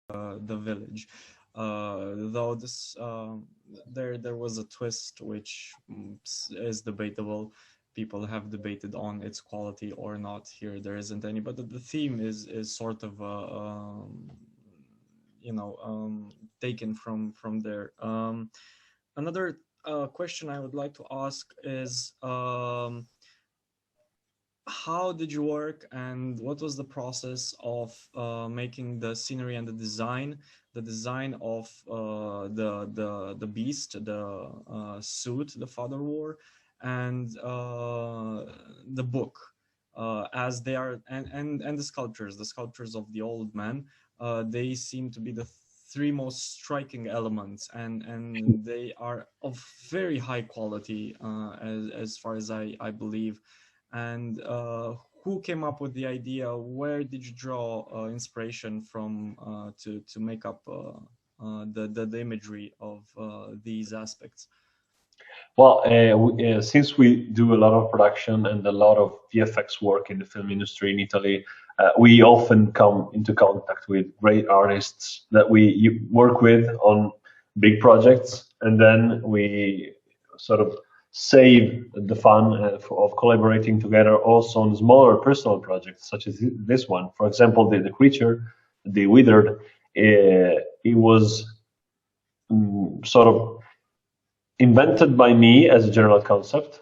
the village. Though there was a twist which is debatable. People have debated on its quality or not. Here there isn't any, but the theme is sort of taken from there. Another question I would like to ask is, how did you work, and what was the process of making the scenery and the design of the beast, the suit the father wore, and the book, as they are, and the sculptures of the old man. They seem to be the three most striking elements, and they are of very high quality, as far as I believe. And who came up with the idea? Where did you draw inspiration from to make up the imagery of these aspects? Well, since we do a lot of production and a lot of VFX work in the film industry in Italy, we often come into contact with great artists that we work with on big projects, and then we sort of save the fun of collaborating together also on smaller personal projects, such as this one. For example, the creature, the withered, it was sort of invented by me as a general concept,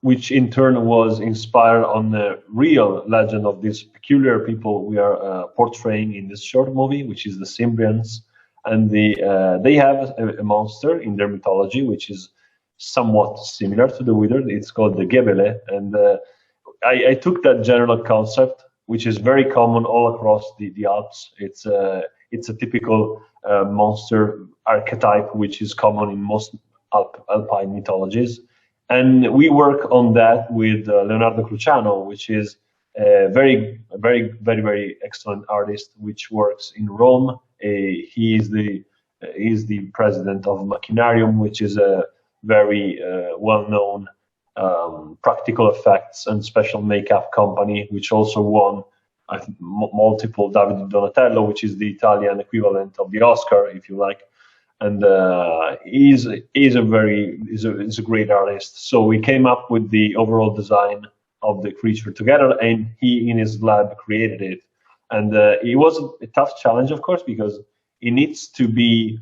which in turn was inspired on the real legend of these peculiar people we are portraying in this short movie, which is the Cimbrians. And they have a monster in their mythology, which is somewhat similar to the withered. It's called the Gebele. And I took that general concept, which is very common all across the Alps. It's a typical monster archetype, which is common in most Alpine mythologies. And we work on that with Leonardo Cruciano, which is a very excellent artist, which works in Rome. He is the president of Machinarium, which is a very well-known practical effects and special makeup company, which also won, I think, multiple Davide Donatello, which is the Italian equivalent of the Oscar, if you like. And he's a great artist. So we came up with the overall design of the creature together, and he in his lab created it. And it was a tough challenge, of course, because it needs to be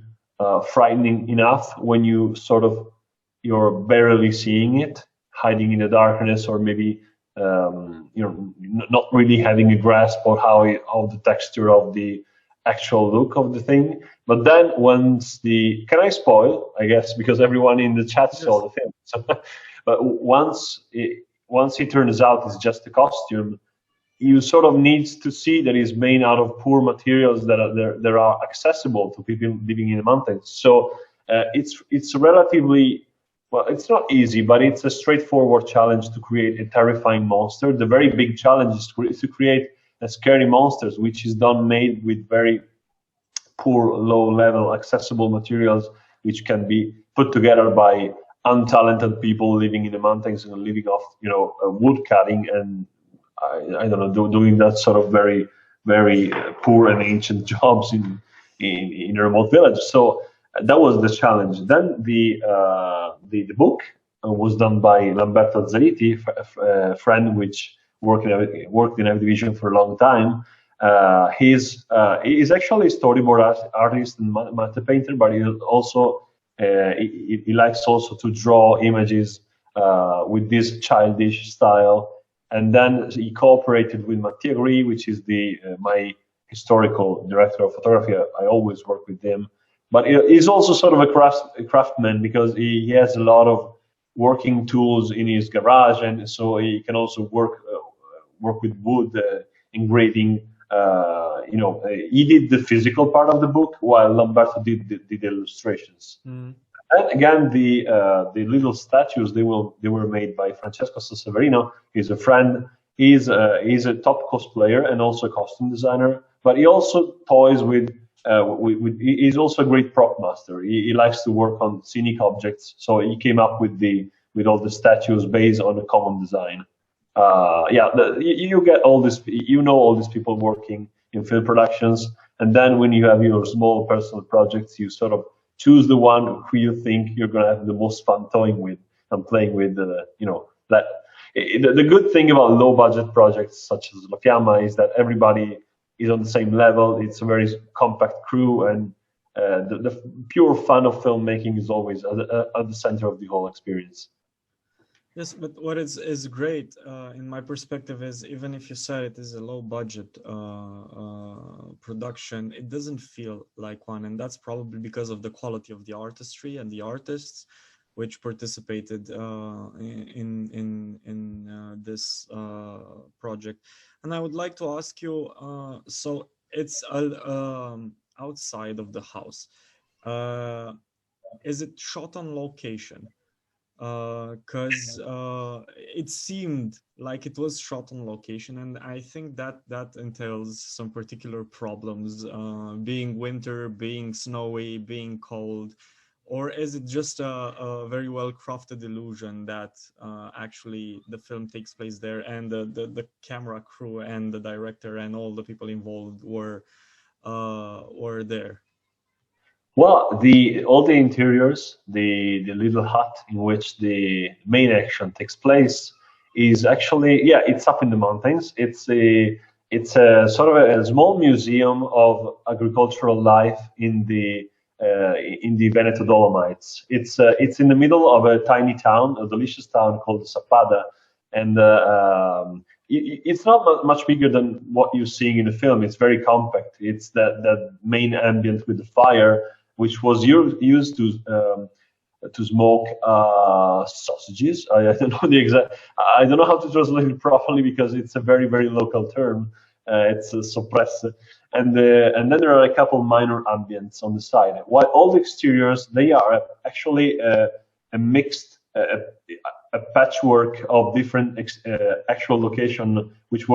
frightening enough when you're barely seeing it, hiding in the darkness, or maybe not really having a grasp of how the texture of the actual look of the thing. But then can I spoil? I guess because everyone in the chat saw the film. So, but once it turns out it's just a costume, you sort of need to see that it's made out of poor materials that are accessible to people living in the mountains. So it's relatively, well, it's not easy, but it's a straightforward challenge to create a terrifying monster. The very big challenge is to create a scary monsters, which is made with very poor, low-level, accessible materials, which can be put together by untalented people living in the mountains and living off, wood cutting and I don't know, doing that sort of very, very poor and ancient jobs in a remote village. So that was the challenge. Then the book was done by Lamberto Zariti, a friend which worked in Heavy Division for a long time. He's actually a storyboard artist and matte painter, but he also he likes also to draw images with this childish style. And then he cooperated with Mattia Gri, which is my historical director of photography. I always work with him. But he's also sort of a craftsman because he has a lot of working tools in his garage, and so he can also work with wood, engraving. He did the physical part of the book, while Lamberto did the illustrations. Mm. And again, the little statues they were made by Francesco Sasseverino. He's a friend. He's a top cosplayer and also a costume designer. But he also toys with he's also a great prop master. He likes to work on scenic objects. So he came up with all the statues based on a common design. You get all this. All these people working in film productions, And then when you have your small personal projects, you sort of choose the one who you think you're going to have the most fun toying with and playing with. That the good thing about low budget projects such as La Fiamma is that everybody is on the same level. It's a very compact crew, and the pure fun of filmmaking is always at the center of the whole experience. Yes, but what is great in my perspective is, even if you said it is a low budget production, it doesn't feel like one, and that's probably because of the quality of the artistry and the artists which participated in this project. And I would like to ask you, so it's outside of the house. Is it shot on location? Because it seemed like it was shot on location, and I think that entails some particular problems, being winter, being snowy, being cold. Or is it just a very well crafted illusion that actually the film takes place there, and the camera crew and the director and all the people involved were there? Well, all the interiors, the little hut in which the main action takes place, is actually, yeah, it's up in the mountains. It's a sort of a small museum of agricultural life in the Veneto Dolomites. It's in the middle of a tiny town, a delicious town called Sappada, and it's not much bigger than what you're seeing in the film. It's very compact. It's that main ambient with the fire, which was used to smoke sausages. I don't know the exact. I don't know how to translate it properly because it's a very very local term. It's suppressed, and then there are a couple minor ambients on the side. While all the exteriors, they are actually a mixed. A patchwork of different actual location, which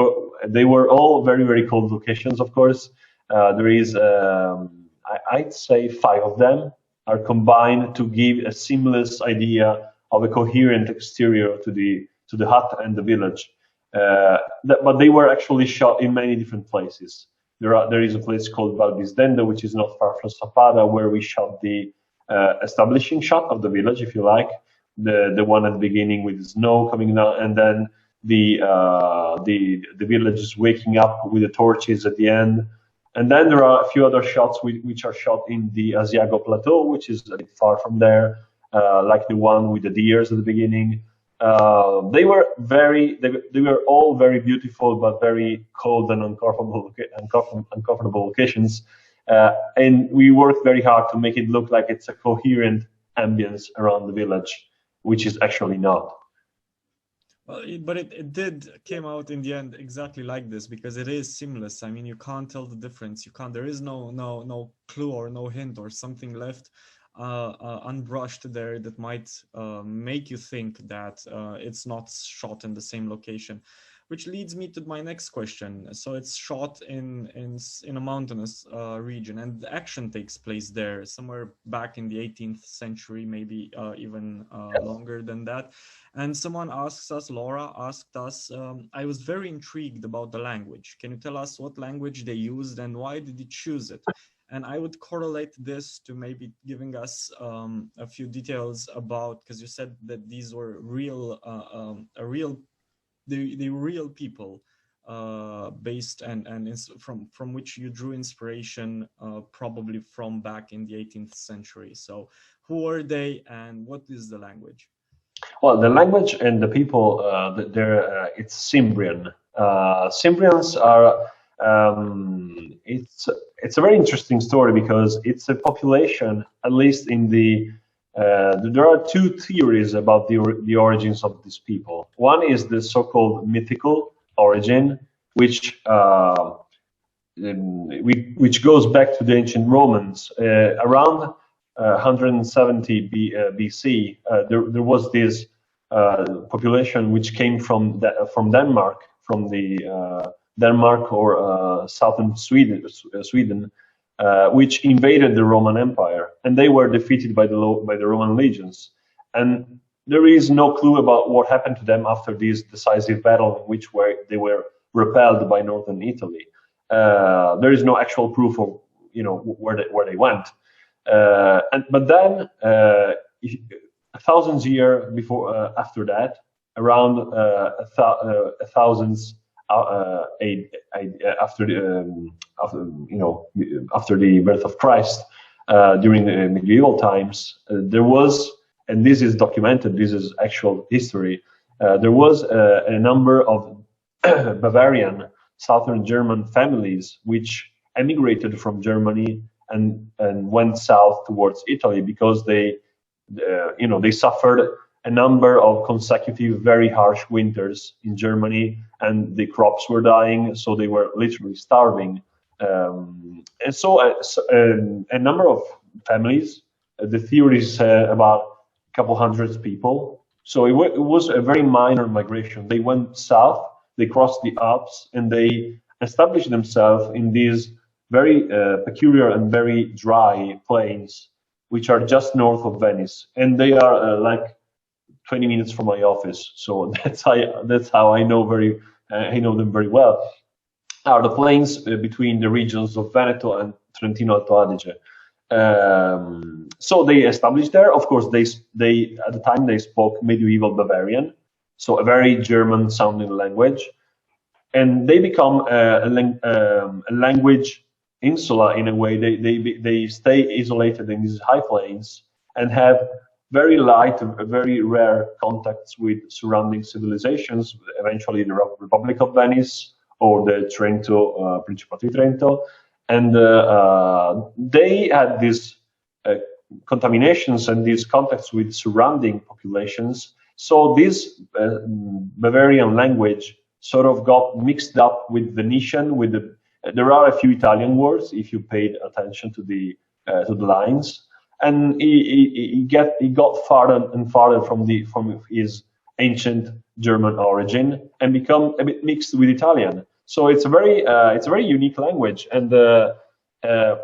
they were all very very cold locations. Of course, there is I'd say 5 of them are combined to give a seamless idea of a coherent exterior to the hut and the village. But they were actually shot in many different places. There is a place called Valbisdendo, which is not far from Sappada, where we shot the establishing shot of the village, if you like, the one at the beginning with the snow coming down, and then the village is waking up with the torches at the end. And then there are a few other shots which are shot in the Asiago Plateau, which is a bit far from there, like the one with the deers at the beginning. They were all very beautiful, but very cold and uncomfortable locations. And we worked very hard to make it look like it's a coherent ambience around the village, which is actually not. Well, but it did came out in the end exactly like this, because it is seamless. I mean, you can't tell the difference. You can't. There is no clue or no hint or something left unbrushed there that might make you think that it's not shot in the same location. Which leads me to my next question. So it's shot in a mountainous region, and the action takes place there, somewhere back in the 18th century, maybe even longer than that. And someone asks us, Laura asked us, I was very intrigued about the language. Can you tell us what language they used and why did you choose it? And I would correlate this to maybe giving us a few details about, because you said that these were real the real people based and from which you drew inspiration, probably from back in the 18th century. So who are they and what is the language? Well, the language and the people, it's Cimbrian. Cimbrians are, it's a very interesting story because it's a population, at least in there are 2 theories about the origins of these people. One is the so-called mythical origin, which goes back to the ancient Romans. Around 170 BC, there was this population which came from Denmark, from the Denmark or southern Sweden, which invaded the Roman Empire, and they were defeated by the Roman legions. And there is no clue about what happened to them after this decisive battle, in which they were repelled by northern Italy. There is no actual proof of where they went. But then, a thousand years before after that, around a thousands after after the birth of Christ, during the medieval times, there was, and this is documented, this is actual history, there was a number of Bavarian, southern German families which emigrated from Germany and went south towards Italy because they suffered a number of consecutive very harsh winters in Germany, and the crops were dying, so they were literally starving. And so a number of families, the theories about a couple hundred people. So it was a very minor migration. They went south, they crossed the Alps, and they established themselves in these very peculiar and very dry plains, which are just north of Venice, and they are like 20 minutes from my office. So that's how I know them very well. Are the plains between the regions of Veneto and Trentino Alto Adige. So they established there. Of course, they at the time they spoke medieval Bavarian, so a very German-sounding language, and they become a language insula in a way. They stay isolated in these high plains and have very light, very rare contacts with surrounding civilizations. Eventually, the Republic of Venice or the Trento, Principato di Trento, and they had these contaminations and these contacts with surrounding populations. So this Bavarian language sort of got mixed up with Venetian. There are a few Italian words if you paid attention to the lines, and he got farther and farther from his ancient German origin and become a bit mixed with Italian. So it's a very unique language, and I've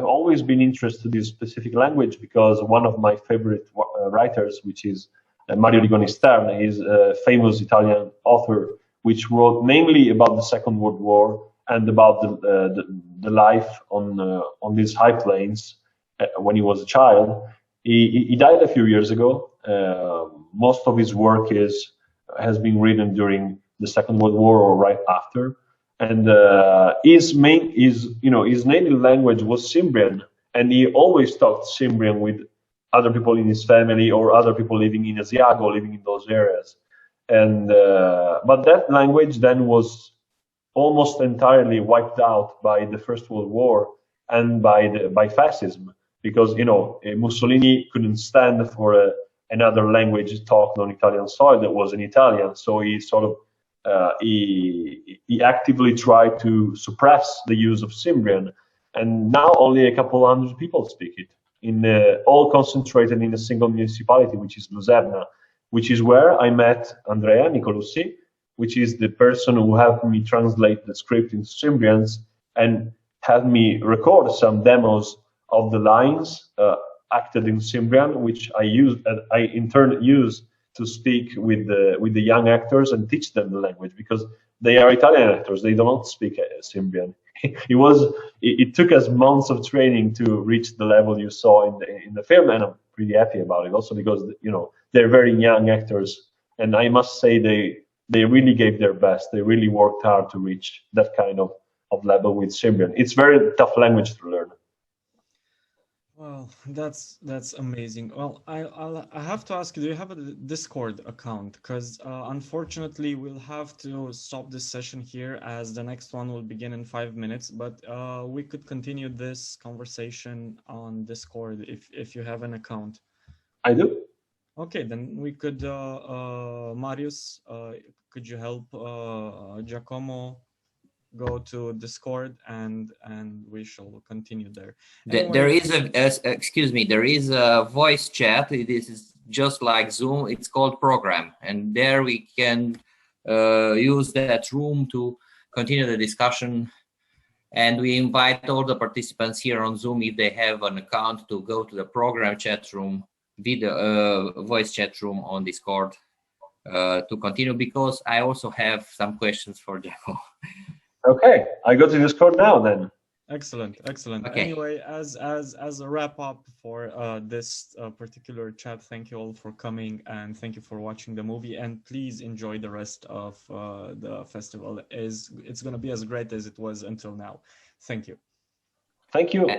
always been interested in this specific language because one of my favorite writers, which is Mario Rigoni Stern, is a famous Italian author, which wrote mainly about the Second World War and about the life on these high plains when he was a child. He died a few years ago. Most of his work has been written during the Second World War or right after, and his native language was Cimbrian, and he always talked Cimbrian with other people in his family or other people living in Asiago, living in those areas. And but that language then was almost entirely wiped out by the First World War and by fascism, because Mussolini couldn't stand for another language talked on Italian soil that was in Italian, so he sort of he actively tried to suppress the use of Cimbrian, and now only a couple hundred people speak it, all concentrated in a single municipality, which is Luserna, which is where I met Andrea Nicolussi, which is the person who helped me translate the script into Cimbrians and had me record some demos of the lines acted in Cimbrian, which I in turn use to speak with the young actors and teach them the language, because they are Italian actors, they do not speak Cimbrian. It took us months of training to reach the level you saw in the film, and I'm pretty happy about it. Also because they're very young actors, and I must say they really gave their best. They really worked hard to reach that kind of level with Cimbrian. It's very tough language to learn. Well, that's amazing. Well, I have to ask you, do you have a Discord account? Because unfortunately, we'll have to stop this session here as the next one will begin in 5 minutes. But we could continue this conversation on Discord if you have an account. I do. Okay, then we could, Marius, could you help Giacomo go to Discord and we shall continue there. Anyway, there is a voice chat. This is just like Zoom. It's called Program, and there we can use that room to continue the discussion. And we invite all the participants here on Zoom, if they have an account, to go to the Program chat room, voice chat room on Discord. to continue, because I also have some questions for Giacomo. Okay, I go to Discord now then. Excellent, excellent. Okay. Anyway, as a wrap up for this particular chat, thank you all for coming and thank you for watching the movie. And please enjoy the rest of the festival. It's going to be as great as it was until now. Thank you. Thank you.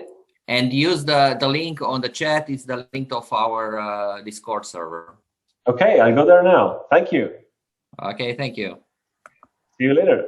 And use the link on the chat. It's the link of our Discord server. Okay, I go there now. Thank you. Okay, thank you. See you later.